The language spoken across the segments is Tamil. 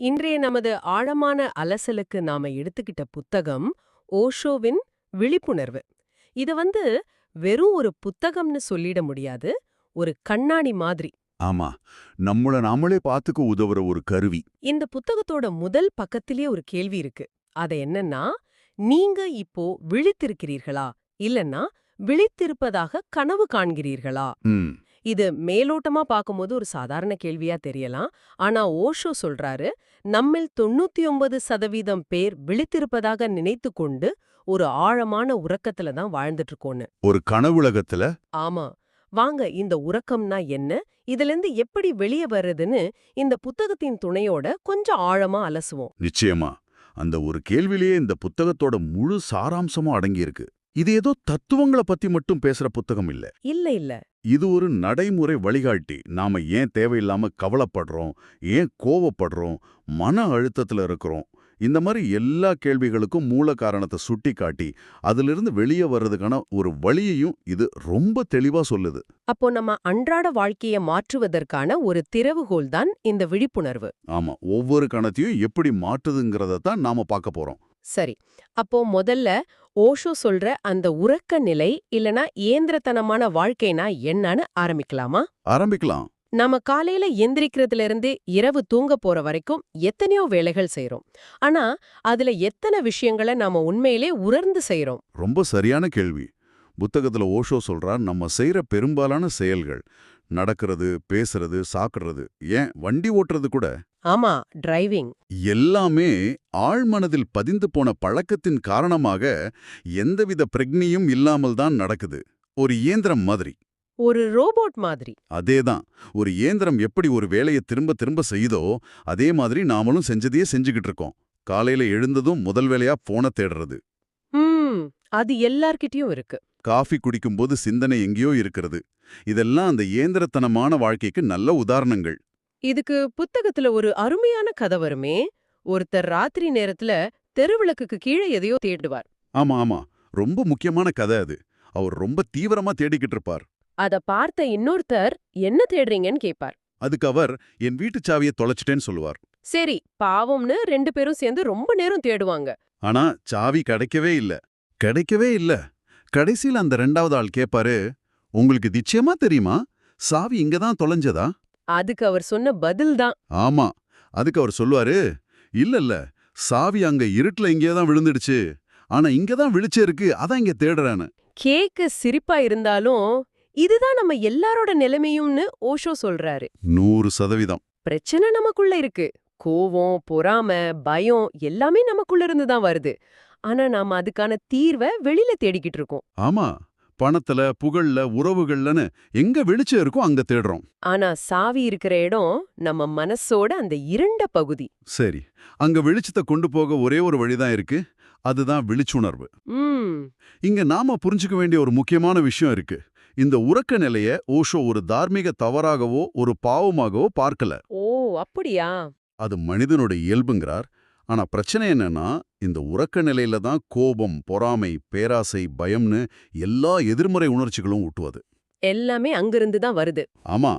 இன்றைய நமது ஆழமான அலசலுக்கு நாம எடுத்துக்கிட்ட புத்தகம் ஓஷோவின் விழிப்புணர்வு. இது வெறும் ஒரு புத்தகம்னு சொல்லிட முடியாது, ஒரு கண்ணாடி மாதிரி. ஆமா, நம்மள நாமளே பாத்துக்க உதவுற ஒரு கருவி. இந்த புத்தகத்தோட முதல் பக்கத்திலே ஒரு கேள்வி இருக்கு. அது என்னன்னா, நீங்க இப்போ விழித்திருக்கிறீர்களா இல்லன்னா விழித்திருப்பதாக கனவு காண்கிறீர்களா? ம். இது மேலோட்டமா பார்க்கும்போது ஒரு சாதாரண கேள்வியா தெரியலாம். ஆனா ஓஷோ சொல்றாரு, நம்மில் 99% பேர் விழித்திருப்பதாக நினைத்துக் கொண்டு ஒரு ஆழமான உறக்கத்துல தான் வாழ்ந்துட்டு இருக்கோம்னு. ஒரு கனவுலகத்துல. ஆமா. வாங்க இந்த உறக்கம்னா என்ன? இதிலிருந்து எப்படி வெளிய வர்றதுன்னு இந்த புத்தகத்தின் துணையோட கொஞ்சம் ஆழமா அலசுவோம். நிச்சயமா. அந்த ஒரு கேள்வியிலேயே இந்த புத்தகத்தோட முழு சாராம்சமும் அடங்கியிருக்கு. இது ஏதோ தத்துவங்கள பத்தி மட்டும் பேசுற புத்தகம் இல்ல. இல்ல இல்ல. இது ஒரு நடைமுறை வழிகாட்டி. நாம ஏன் தேவையில்லாம கவலைப்படுறோம், ஏன் கோவப்படுறோம், மன அழுத்தத்துல இருக்கிறோம், இந்த மாதிரி எல்லா கேள்விகளுக்கும் மூல காரணத்தை சுட்டி காட்டி அதிலிருந்து வெளியே வர்றதுக்கான ஒரு வழியையும் இது ரொம்ப தெளிவா சொல்லுது. அப்போ நம்ம அன்றாட வாழ்க்கைய மாற்றுவதற்கான ஒரு திறவுகோல் தான் இந்த விழிப்புணர்வு. ஆமா, ஒவ்வொரு கணத்தையும் எப்படி மாற்றுதுங்கிறத தான் நாம பார்க்க போறோம். சரி. அப்போ முதல்ல ஓஷோ சொல்ற அந்த உறக்க நிலை இல்லனா இயந்திரத்தனமான வாழ்க்கைனா என்னன்னு ஆரம்பிக்கலாமா? ஆரம்பிக்கலாம். நாம காலையில எந்திரிக்கிறதுல இருந்து இரவு தூங்க போற வரைக்கும் எத்தனையோ வேலைகள் செய்றோம். ஆனா அதுல எத்தனை விஷயங்களை நாம உண்மையிலே உணர்ந்து செய்றோம்? ரொம்ப சரியான கேள்வி. புத்தகத்துல ஓஷோ சொல்றார், நம்ம செய்யற பெரும்பாலான செயல்கள், நடக்கிறது, பேசுறது, சாப்பிடுறது, ஏன் வண்டி ஓட்டுறது கூட, ஆமா, டிரைவிங், எல்லாமே ஆழ்மனதில் பதிந்து போன பழக்கத்தின் காரணமாக எந்தவித பிரக்னியும் இல்லாமல் தான் நடக்குது. ஒரு இயந்திரம் மாதிரி. ஒரு ரோபோட் மாதிரி. அதேதான். ஒரு இயந்திரம் எப்படி ஒரு வேலையை திரும்ப திரும்ப செய்யுதோ அதே மாதிரி நாமளும் செஞ்சதையே செஞ்சுக்கிட்டு இருக்கோம். காலையில எழுந்ததும் முதல் வேலையா போனை தேடுறது. அது எல்லார்கிட்டயும் இருக்கு. காஃபி குடிக்கும்போது சிந்தனை எங்கேயோ இருக்கிறது. இதெல்லாம் அந்த இயந்திரத்தனமான வாழ்க்கைக்கு நல்ல உதாரணங்கள். இதுக்கு புத்தகத்துல ஒரு அருமையான கதை வருமே. ஒருத்தர் ராத்திரி நேரத்துல தெருவிளக்குக்கு கீழே எதையோ தேடுவார். ஆமா ஆமா, ரொம்ப முக்கியமான கதை அது. அவர் ரொம்ப தீவிரமா தேடிக்கிட்டு இருப்பார். அத பார்த்த இன்னொருத்தர் என்ன தேடுறீங்கன்னு கேட்பார். அதுக்கு அவர், என் வீட்டு சாவியை தொலைச்சிட்டேன்னு சொல்லுவார். சரி, பாவம்னு 2 பேரும் சேர்ந்து ரொம்ப நேரம் தேடுவாங்க. ஆனா சாவி கிடைக்கவே இல்ல. கடைசியில் அந்த 2வது ஆள் கேட்பாரு, உங்களுக்கு நிச்சயமா தெரியுமா சாவி இங்கதான் தொலைஞ்சதா? அதுக்கு அவர் சொன்ன பதில் தான். ஆமா, அதுக்கு அவர் சொல்லுவாரு, இல்ல சாவி அங்க இருட்டுல இங்கேதான் விழுந்துடுச்சு, ஆனா இங்கதான் விழிச்சே இருக்கு, அதான் இங்க தேடுறான்னு. கேக்க சிரிப்பா இருந்தாலும் இதுதான் நம்ம எல்லாரோட நிலைமையும்னு ஓஷோ சொல்றாரு. 100%. பிரச்சனை நமக்குள்ள இருக்கு. கோவம், பொறாமை, பயம் எல்லாமே நமக்குள்ள இருந்து தான் வருது. ஆனா நாம அதுக்கான தீர்வை வெளியில தேடிக்கிட்டு இருக்கோம். ஆமா, பணத்துல, புகழ்ல, உறவுகள்லன்னு எங்க வெளிச்சம் இருக்கோ அங்க தேடுறோம். ஆனா சாவி இருக்கிற இடம் நம்ம மனசோட அந்த இருண்ட பகுதி. சரி, அங்க வெளிச்சத்தை கொண்டு போக ஒரே ஒரு வழிதான் இருக்கு. அதுதான் விழிச்சுணர்வு. இங்க நாம புரிஞ்சுக்க வேண்டிய ஒரு முக்கியமான விஷயம் இருக்கு. இந்த உறக்க நிலைய ஓஷோ ஒரு தார்மீக தவறாகவோ ஒரு பாவமாகவோ பார்க்கல. ஓ, அப்படியா? அது மனிதனோட இயல்புங்கிறார். ஆனா பிரச்சனை என்னன்னா, இந்த உறக்க நிலையில தான் கோபம், பொறாமை, பேராசை, பயம்னு எல்லா எதிர்மறை உணர்ச்சிகளும் ஊட்டுவது. எல்லாமே அங்கிருந்து தான் வருது. ஆமா,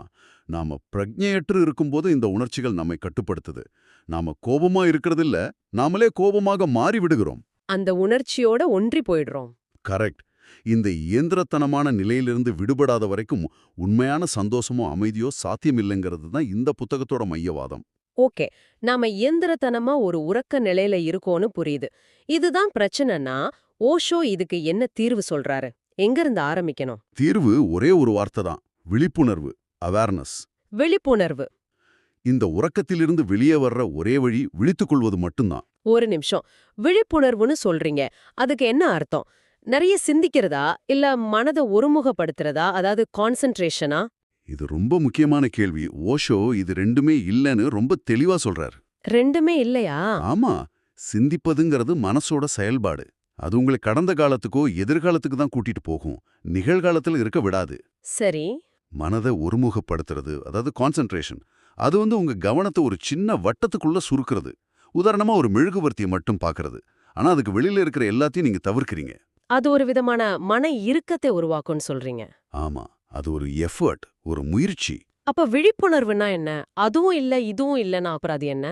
நாம பிரக்ஞையற்று இருக்கும்போது இந்த உணர்ச்சிகள் நம்மை கட்டுப்படுத்துது. நாம கோபமா இருக்கிறதில்ல, நாமளே கோபமாக மாறி விடுகிறோம். அந்த உணர்ச்சியோட ஒன்றி போயிடுறோம். கரெக்ட். இந்த இயந்திரத்தனமான நிலையிலிருந்து விடுபடாத வரைக்கும் உண்மையான சந்தோஷமோ அமைதியோ சாத்தியமில்லைங்கிறது தான் இந்த புத்தகத்தோட மையவாதம். ஓகே, நாம இயந்திரத்தனமா ஒரு உறக்க நிலையில இருக்கோன்னு புரியுது. இதுதான் பிரச்சனைனா ஓஷோ இதுக்கு என்ன தீர்வு சொல்றாரு? எங்க இருந்து ஆரம்பிக்கணும்? தீர்வு ஒரே ஒரு வார்த்தை தான், விழிப்புணர்வு, அவேர்னஸ். விழிப்புணர்வு. இந்த உறக்கத்திலிருந்து வெளியே வர்ற ஒரே வழி விழித்துக்கொள்வது மட்டும்தான். ஒரு நிமிஷம், விழிப்புணர்வுன்னு சொல்றீங்க, அதுக்கு என்ன அர்த்தம்? நிறைய சிந்திக்கிறதா இல்ல மனதை ஒருமுகப்படுத்துறதா, அதாவது கான்சென்ட்ரேஷனா? இது ரொம்ப முக்கியமான கேள்வி. ஓஷோ இது ரெண்டுமே இல்லைன்னு ரொம்ப தெளிவா சொல்றார். ரெண்டுமே இல்லையா? ஆமா, சிந்திப்பதுங்கிறது மனசோட செயல்பாடு. அது உங்களை கடந்த காலத்துக்கோ எதிர்காலத்துக்கு தான் கூட்டிட்டு போகும், நிகழ்காலத்துல இருக்க விடாது. சரி. மனதை ஒருமுகப்படுத்துறது, அதாவது கான்சென்ட்ரேஷன், அது உங்க கவனத்தை ஒரு சின்ன வட்டத்துக்குள்ள சுருக்கிறது. உதாரணமா ஒரு மெழுகுவர்த்தியை மட்டும் பாக்குறது. ஆனா அதுக்கு வெளியில இருக்கிற எல்லாத்தையும் நீங்க தவிர்க்கிறீங்க. அது ஒரு விதமான மன இறுக்கத்தை உருவாக்கும்னு சொல்றீங்க. ஆமா, அது ஒரு எஃபர்ட், ஒரு முயற்சி. அப்ப விழிப்புணர்வுனா என்ன? அதுவும் இல்ல இதுவும் இல்லனா அப்புறம் அது என்ன?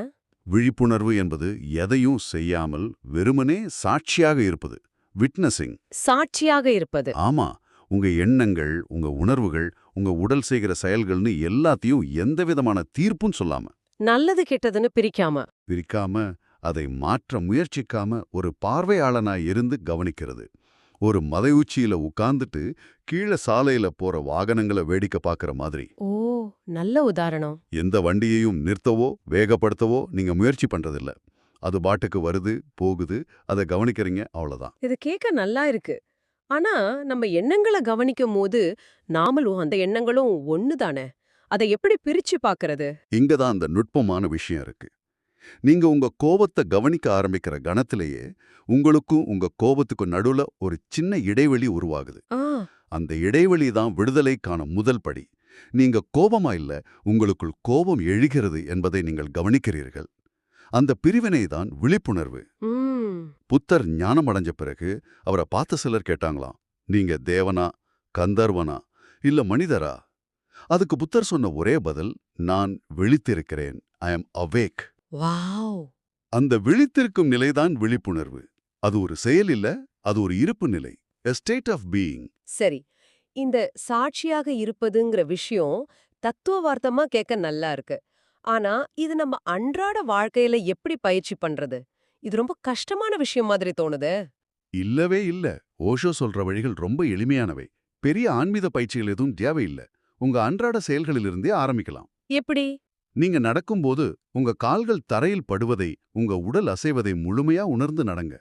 விழிப்புணர்வு என்பது எதையும் செய்யாமல் வெறுமனே சாட்சியாக இருப்பது. விட்னஸிங். சாட்சியாக இருப்பது. ஆமா, உங்க எண்ணங்கள், உங்க உணர்வுகள், உங்க உடல் செய்கிற செயல்கள்னு எல்லாத்தையும் எந்தவிதமான தீர்ப்பும் சொல்லாம, நல்லது கெட்டதுன்னு பிரிக்காம, அதை மாற்ற முயற்சிக்காம ஒரு பார்வையாளனாய் இருந்து கவனிக்கிறது. ஒரு மலை உச்சியில உட்கார்ந்துட்டு கீழே சாலையில போற வாகனங்களை வேடிக்கை பார்க்கற மாதிரி. ஓ, நல்ல உதாரணம். எந்த வண்டியையும் நிறுத்தவோ வேகப்படுத்தவோ நீங்க முயற்சி பண்றதில்ல. அது பாட்டுக்கு வருது போகுது, அதை கவனிக்கிறீங்க, அவ்வளவுதான். இது கேட்க நல்லா இருக்கு. ஆனா நம்ம எண்ணங்களை கவனிக்கும் போது நாமளும் அந்த எண்ணங்களும் ஒண்ணுதானே. அதை எப்படி பிரிச்சு பார்க்கறது? இங்க தான் அந்த நுட்பமான விஷயம் இருக்கு. நீங்க உங்க கோபத்தை கவனிக்க ஆரம்பிக்கிற கணத்திலேயே உங்களுக்கும் உங்க கோபத்துக்கும் நடுவுல ஒரு சின்ன இடைவெளி உருவாகுது. ஆ, அந்த இடைவெளி தான் விடுதலைக்கான முதல் படி. நீங்க கோபமா இல்ல, உங்களுக்குள் கோபம் எழுகிறது என்பதை நீங்கள் கவனிக்கிறீர்கள். அந்த பிரிவினை தான் விழிப்புணர்வு. ம், புத்தர் ஞானம் அடைஞ்ச பிறகு அவரை பார்த்த சிலர் கேட்டாங்களாம், நீங்க தேவனா, கந்தர்வனா, இல்ல மனிதரா? அதுக்கு புத்தர் சொன்ன ஒரே பதில், நான் விழித்திருக்கிறேன். ஐ அம் அவேக். வாவ். அந்த விழித்திருக்கும் நிலைதான் விழிப்புணர்வு. அது ஒரு செயல் இல்ல, அது ஒரு இருப்பு நிலை. A state of being. சரி, இந்த சாட்சியாக இருப்பதுங்கிற விஷயம் தத்துவவார்த்தமா கேட்க நல்லா இருக்கு. ஆனா இது நம்ம அன்றாட வாழ்க்கையில எப்படி பயிற்சி பண்றது? இது ரொம்ப கஷ்டமான விஷயம் மாதிரி தோணுதே. இல்லவே இல்ல. ஓஷோ சொல்ற வழிகள் ரொம்ப எளிமையானவை. பெரிய ஆன்மீக பயிற்சிகள் எதுவும் தேவையில்ல. உங்க அன்றாட செயல்களிலிருந்தே ஆரம்பிக்கலாம். எப்படி? நீங்க நடக்கும்போது உங்க கால்கள் தரையில் படுவதை, உங்க உடல் அசைவதை முழுமையா உணர்ந்து நடங்க.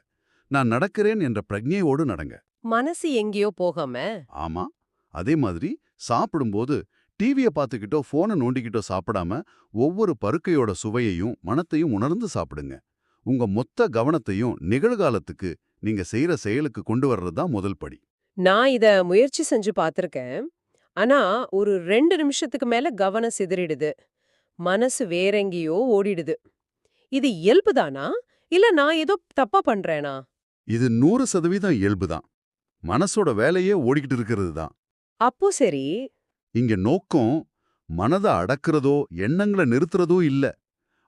நான் நடக்கிறேன் என்ற பிரக்ஞையோடு நடங்க. மனசு எங்கேயோ போகாம. ஆமா. அதே மாதிரி சாப்பிடும்போது டிவிய பார்த்துக்கிட்டோ போனை நோண்டிக்கிட்டோ சாப்பிடாம ஒவ்வொரு பருக்கையோட சுவையையும் மணத்தையும் உணர்ந்து சாப்பிடுங்க. உங்க மொத்த கவனத்தையும் நிகழ்காலத்துக்கு நீங்க செய்யற செயலுக்கு கொண்டு வர்றது தான் முதல் படி. நான் இத முயற்சி செஞ்சு பார்த்திருக்கேன். ஆனா ஒரு 2 நிமிஷத்துக்கு மேல கவனம் சிதறிடுது. மனசு வேற எங்கேயோ ஓடிடுது. இது இயல்புதானா? இல்ல நான் ஏதோ தப்பா பண்றேனா? இது 100% இயல்புதான். மனசோட வேலையே ஓடிக்கிட்டு இருக்கிறது தான். அப்போ சரி. இங்க நோக்கம் மனதை அடக்குறதோ எண்ணங்களை நிறுத்துறதோ இல்ல.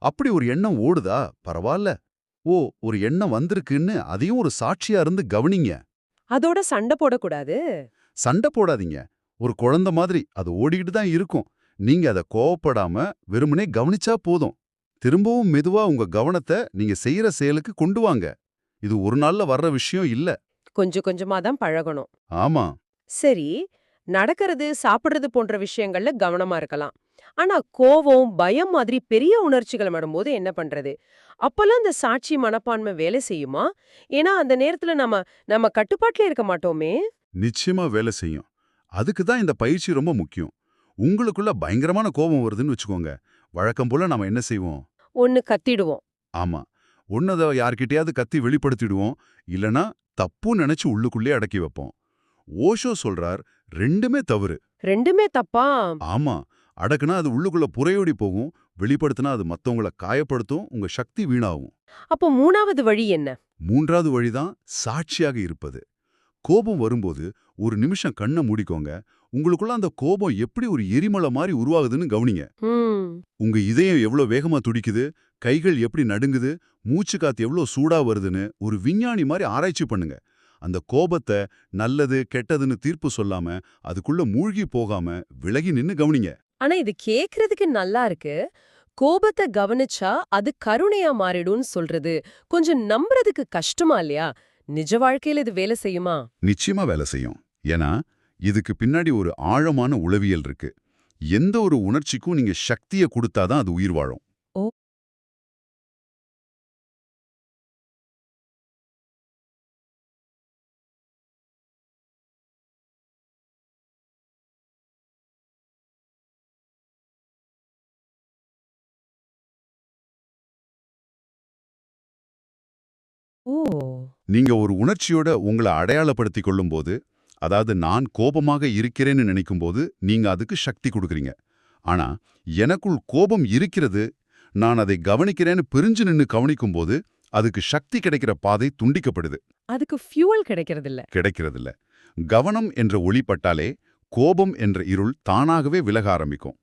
அப்படி ஒரு எண்ணம் ஓடுதா, பரவாயில்ல. ஓ, ஒரு எண்ணம் வந்திருக்குன்னு அதையும் ஒரு சாட்சியா இருந்து கவனிங்க. அதோட சண்டை போடக்கூடாது. சண்டை போடாதீங்க. ஒரு குழந்தை மாதிரி அது ஓடிக்கிட்டு தான் இருக்கும். நீங்க அதை கோவப்படாம வெறுமனே கவனிச்சா போதும். திரும்பவும் மெதுவா உங்க கவனத்தை நீங்க செய்யற செயலுக்கு கொண்டு வாங்க. இது ஒரு நாள்ல வர்ற விஷயம் இல்ல. கொஞ்சம் கொஞ்சமா தான் பழகணும். ஆமா. சரி, நடக்கிறது, சாப்பிடுறது போன்ற விஷயங்கள்ல கவனமா இருக்கலாம். ஆனா கோவம், பயம் மாதிரி பெரிய உணர்ச்சிகள் வரும்போது என்ன பண்றது? அப்பல்லாம் இந்த சாட்சி மனப்பான்மை வேலை செய்யுமா? ஏன்னா அந்த நேரத்துல நம்ம நம்ம கட்டுப்பாட்டுல இருக்க மாட்டோமே. நிச்சயமா வேலை செய்யும். அதுக்கு தான் இந்த பயிற்சி ரொம்ப முக்கியம். உங்களுக்குள்ள பயங்கரமான கோபம் வருதுன்னு வச்சுக்கோங்க. வழக்கம் போல நாம என்ன செய்வோம்? ஒண்ணு கத்திடுவோம். ஆமா. ஒன்னத யார்கிட்டயாவது கத்தி வெளிப்படுத்திடுவோம். இல்லனா தப்புன்னு நினைச்சு உள்ளுக்குள்ளே அடக்கி வைப்போம். ஓஷோ சொல்றார், ரெண்டுமே தவறு. ரெண்டுமே தப்பா? ஆமா. அடக்குனா அது உள்ளுக்குள்ள புரையோடி போகும். வெளிப்படுத்தினா அது மத்தவங்கள காயப்படுத்தும். உங்க சக்தி வீணாகும். அப்போ 3வது வழி என்ன? மூன்றாவது வழிதான் சாட்சியாக இருப்பது. கோபம் வரும்போது ஒரு நிமிஷம் கண்ணை மூடிக்கோங்க. உங்களுக்குள்ள அந்த கோபம் எப்படி ஒரு எரிமலை மாதிரி உருவாகுதுன்னு கவனிங்க. ம். உங்க இதயம் எவ்வளவு வேகமா துடிக்குது, கைகள் எப்படி நடுங்குது, மூச்சு காத்து எவ்வளவு சூடா வருதுன்னு ஒரு விஞ்ஞானி மாதிரி ஆராய்ச்சி பண்ணுங்க. அந்த கோபத்தை நல்லது கெட்டதுன்னு தீர்ப்பு சொல்லாம, அதுக்குள்ள மூழ்கி போகாம விலகி நின்னு கவனிங்க. ஆனா இது கேக்குறதுக்கு நல்லா இருக்கு. கோபத்தை கவனிச்சா அது கருணையா மாறிடும்னு சொல்றது கொஞ்சம் நம்புறதுக்கு கஷ்டமா இல்லையா? நிஜ வாழ்க்கையில இது வேலை செய்யுமா? நிச்சயமா வேலை செய்யும். ஏன்னா இதுக்கு பின்னாடி ஒரு ஆழமான உளவியல் இருக்கு. எந்த ஒரு உணர்ச்சிக்கும் நீங்க சக்தியை கொடுத்தாதான் அது உயிர் வாழும். ஓ. ஓ. நீங்க ஒரு உணர்ச்சியோட உங்களை அடையாளப்படுத்திக் கொள்ளும்போது, அதாவது நான் கோபமாக இருக்கிறேன்னு நினைக்கும்போது நீங்க அதுக்கு சக்தி கொடுக்குறீங்க. ஆனா எனக்குள் கோபம் இருக்கிறது, நான் அதை கவனிக்கிறேன்னு பிரிஞ்சு நின்னு கவனிக்கும்போது அதுக்கு சக்தி கிடைக்கிற பாதை துண்டிக்கப்படுது. அதுக்கு ஃபியூவல் கிடைக்கிறதில்ல. கிடைக்கிறதில்ல. கவனம் என்ற ஒளி பட்டாலே கோபம் என்ற இருள் தானாகவே விலக ஆரம்பிக்கும்.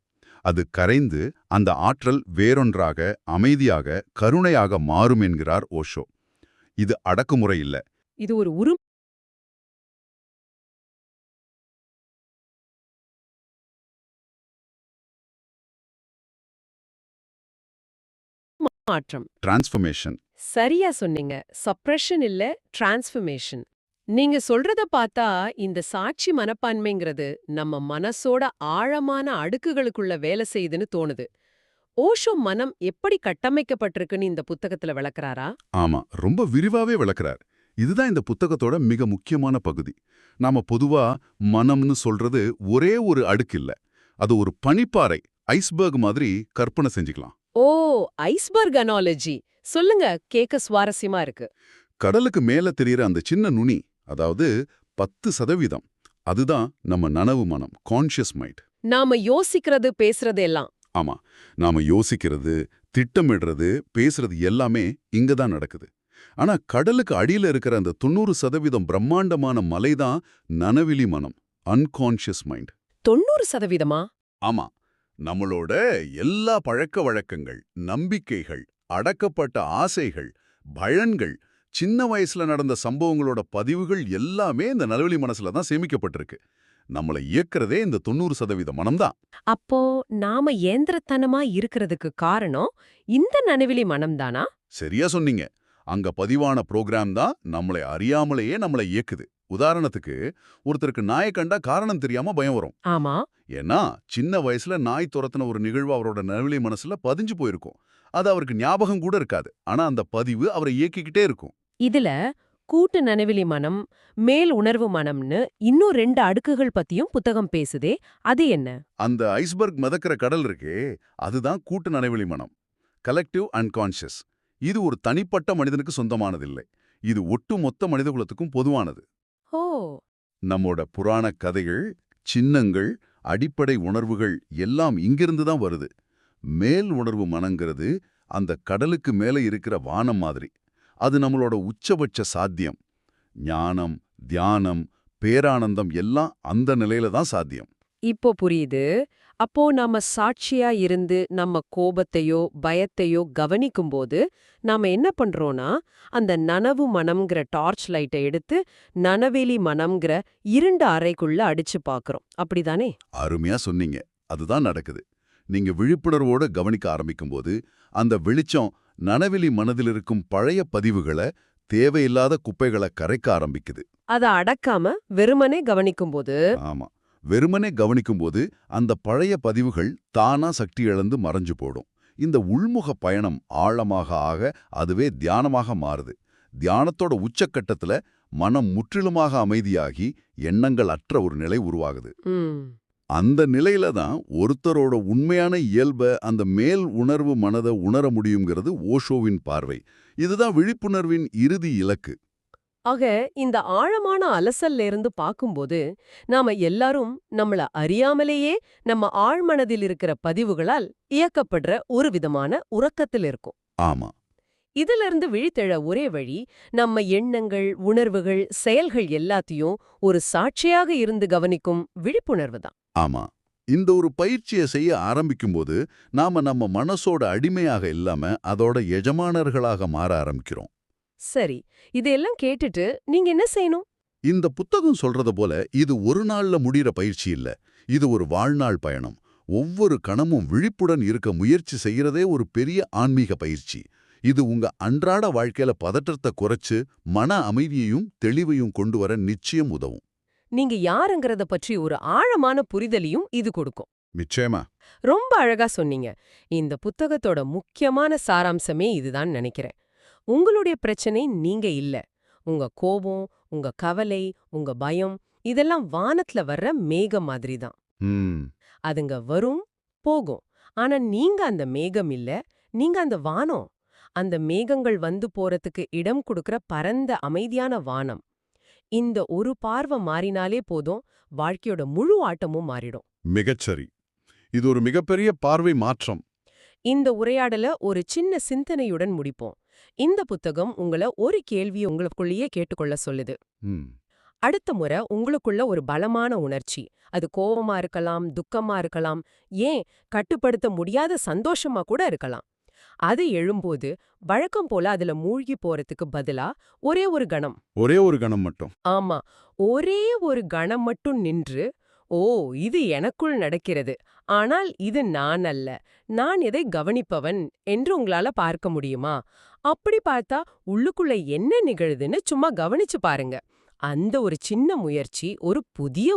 அது கரைந்து அந்த ஆற்றல் வேறொன்றாக அமைதியாக கருணையாக மாறும் என்கிறார் ஓஷோ. இது அடக்குமுறை இல்ல. இது ஒரு உரு மாற்றம். டிரான்ஸ்ஃபர்மேஷன். சரியா சொன்னீங்க. சப்ரஷன் இல்ல, டிரான்ஸ்ஃபர்மேஷன். நீங்க சொல்றத பார்த்தா இந்த சாட்சி மனப்பான்மைங்கிறது நம்ம மனசோட ஆழமான அடுக்குகளுக்குள்ள வேலை செய்யுதுன்னு தோணுது. ஓஷோ மனம் எப்படி கட்டமைக்கப்பட்டிருக்குன்னு இந்த புத்தகத்துல விளக்குறாரா? ஆமா, ரொம்ப விரிவாவே விளக்குறார். இதுதான் இந்த புத்தகத்தோட மிக முக்கியமான பகுதி. நாம பொதுவா மனம்னு சொல்றது ஒரே ஒரு அடுக்கு இல்ல. அது ஒரு பனிப்பாறை, ஐஸ்பர்க் மாதிரி கற்பனை செஞ்சுக்கலாம். ஓ, ஐஸ்பர்க் அனாலஜி. சொல்லுங்க, கேக்க சுவாரஸ்யமா இருக்கு. கடலுக்கு மேல தெரியிற அந்த சின்ன நுனி, அதாவது 10% அதுதான் நம்ம நனவு மனம், கான்ஷியஸ் மைண்ட். நாம யோசிக்கிறது, பேசுறது எல்லாம். ஆமா, நாம யோசிக்கிறது, திட்டமிடுறது, பேசுறது எல்லாமே இங்க தான் நடக்குது. ஆனா கடலுக்கு அடியில இருக்கிற அந்த 90% பிரம்மாண்டமான மலைதான் நனவிலி மனம், அன்கான்ஷியஸ் மைண்ட். 90%? ஆமா, நம்மளோட எல்லா பழக்க வழக்கங்கள், நம்பிக்கைகள், அடக்கப்பட்ட ஆசைகள், பயன்கள், சின்ன வயசுல நடந்த சம்பவங்களோட பதிவுகள் எல்லாமே இந்த நனவிலி மனசுல தான் சேமிக்கப்பட்டிருக்கு. நம்மளை இயக்குறதே இந்த 90% மனம்தான். அப்போ நாம ஏந்திரத்தனமா இருக்கிறதுக்கு காரணம் இந்த நனவிலி மனம்தானா? சரியா சொன்னீங்க. அங்க பதிவான புரோகிராம் தான் நம்மளை அறியாமலேயே நம்மளை இயக்குது. உதாரணத்துக்கு, ஒருத்தருக்கு நாயை கண்டா காரணம் தெரியாம பயம் வரும். ஆமா. ஏன்னா சின்ன வயசுல நாய் துரத்துன ஒரு நிகழ்வு அவரோட நனவிலி மனசுல பதிஞ்சு போயிருக்கும். அது அவருக்கு ஞாபகம் கூட இருக்காது. ஆனா அந்த பதிவு அவரை இயக்கிக்கிட்டே இருக்கும். இதுல கூட்டு நனவிலி மனம், மேல் உணர்வு மனம்னு இன்னும் 2 அடுக்குகள் பத்தியும் புத்தகம் பேசுதே, அது என்ன? அந்த ஐஸ்பர்க் மிதக்கிற கடல் இருக்கே, அதுதான் கூட்டு நனவிலி மனம், கலெக்டிவ் அன்கான்ஷியஸ். இது ஒரு தனிப்பட்ட மனிதனுக்கு சொந்தமானதில்லை. இது ஒட்டுமொத்த மனிதகுலத்துக்கும் பொதுவானது. ஓ. நம்மோட புராண கதைகள், சின்னங்கள், அடிப்படை உணர்வுகள் எல்லாம் இங்கிருந்து தான் வருது. மேல் உணர்வு மனங்கிறது அந்த கடலுக்கு மேலே இருக்கிற வானம் மாதிரி. அது நம்மளோட உச்சபட்ச சாத்தியம். ஞானம், தியானம், பேரானந்தம் எல்லாம் அந்த நிலையில தான் சாத்தியம். இப்போ புரியுது. அப்போ நாம சாட்சியா இருந்து நம்ம கோபத்தையோ பயத்தையோ கவனிக்கும்போது நாம என்ன பண்றோம்னா, அந்த நனவு மனம்ங்கிற டார்ச் லைட்டை எடுத்து நனவெளி மனம்ங்கிற இருண்ட அறைக்குள்ள அடிச்சு பார்க்கறோம். அப்படிதானே? அருமையா சொன்னீங்க. அதுதான் நடக்குது. நீங்க விழிப்புணர்வோட கவனிக்க ஆரம்பிக்கும்போது அந்த வெளிச்சம் நனவிலி மனதில் இருக்கும் பழைய பதிவுகளை, தேவையில்லாத குப்பைகளை கரைக்க ஆரம்பிக்குது. அத அடக்காம வெறுமனே கவனிக்கும்போது. ஆமா, வெறுமனே கவனிக்கும்போது அந்த பழைய பதிவுகள் தானா சக்தி இழந்து மறைஞ்சு போடும். இந்த உள்முக பயணம் ஆழமாக ஆக அதுவே தியானமாக மாறுது. தியானத்தோட உச்சக்கட்டத்துல மனம் முற்றிலுமாக அமைதியாகி எண்ணங்கள் அற்ற ஒரு நிலை உருவாகுது. ம். அந்த நிலையில தான் ஒருத்தரோட உண்மையான இயல்ப, அந்த மேல் உணர்வு மனதை உணர முடியுங்கிறது ஓஷோவின் பார்வை. இதுதான் விழிப்புணர்வின் இறுதி இலக்கு. ஆக இந்த ஆழமான அலசல்ல இருந்து பார்க்கும்போது நாம எல்லாரும் நம்மள அறியாமலேயே நம்ம ஆழ்மனதில் இருக்கிற பதிவுகளால் இயக்கப்படுற ஒரு விதமான உறக்கத்தில் இருக்கோம். ஆமா, இதிலிருந்து விழித்தெழ ஒரே வழி நம்ம எண்ணங்கள், உணர்வுகள், செயல்கள் எல்லாத்தையும் ஒரு சாட்சியாக இருந்து கவனிக்கும் விழிப்புணர்வு தான். ஆமா. இந்த ஒரு பயிற்சியை செய்ய ஆரம்பிக்கும்போது நாம நம்ம மனசோட அடிமையாக இல்லாம அதோட எஜமானர்களாக மாற ஆரம்பிக்கிறோம். சரி, இதையெல்லாம் கேட்டுட்டு நீங்க என்ன செய்யணும்? இந்த புத்தகம் சொல்றது போல இது ஒரு நாள்ல முடிகிற பயிற்சி இல்ல. இது ஒரு வாழ்நாள் பயணம். ஒவ்வொரு கணமும் விழிப்புடன் இருக்க முயற்சி செய்யறதே ஒரு பெரிய ஆன்மீக பயிற்சி. இது உங்க அன்றாட வாழ்க்கையில பதற்றத்தை குறைச்சு மன அமைதியையும் தெளிவையும் கொண்டு வர நிச்சயம் உதவும். நீங்க யாருங்கறத பற்றி ஒரு ஆழமான புரிதலையும் இது கொடுக்கும். நிச்சயமா. ரொம்ப அழகா சொன்னீங்க. இந்த புத்தகத்தோட முக்கியமான சாராம்சமே இதுதான் நினைக்கிறேன். உங்களுடைய பிரச்சனை நீங்க இல்ல. உங்க கோபம், உங்க கவலை, உங்க பயம் இதெல்லாம் வானத்துல வர்ற மேகம் மாதிரி தான். ம். அதுங்க வரும், போகும். ஆனா நீங்க அந்த மேகம் இல்ல, நீங்க அந்த வானம். அந்த மேகங்கள் வந்து போறதுக்கு இடம் கொடுக்கிற பரந்த அமைதியான வானம். இந்த ஒரு பார்வை மாறினாலே போதும், வாழ்க்கையோட முழு ஆட்டமும் மாறிடும். மிகச்சரி. இது ஒரு மிகப்பெரிய பார்வை மாற்றம். இந்த உரையாடல ஒரு சின்ன சிந்தனையுடன் முடிப்போம். இந்த புத்தகம் உங்கள ஒரு கேள்வியை உங்களுக்குள்ளேயே கேட்டுக்கொள்ள சொல்லுது. ம். அடுத்த முறை உங்களுக்குள்ள ஒரு பலமான உணர்ச்சி, அது கோவமா இருக்கலாம், துக்கமா இருக்கலாம், ஏன் கட்டுப்படுத்த முடியாத சந்தோஷமா கூட இருக்கலாம். அது எழும்போது வழக்கம் போல அதுல மூழ்கி போறதுக்கு பதிலா ஒரே ஒரு கணம், ஒரே ஒரு கணம் மட்டும். ஆமா, ஒரே ஒரு கணம் மட்டும் நின்று, ஓ, இது எனக்குள் நடக்கிறது, ஆனால் இது நான் அல்ல, நான் இதை கவனிப்பவன் என்று உங்களால பார்க்க முடியுமா? அப்படி பார்த்தா உள்ளுக்குள்ள என்ன நிகழுதுன்னு சும்மா கவனிச்சு பாருங்க. அந்த ஒரு சின்ன முயற்சி ஒரு புதிய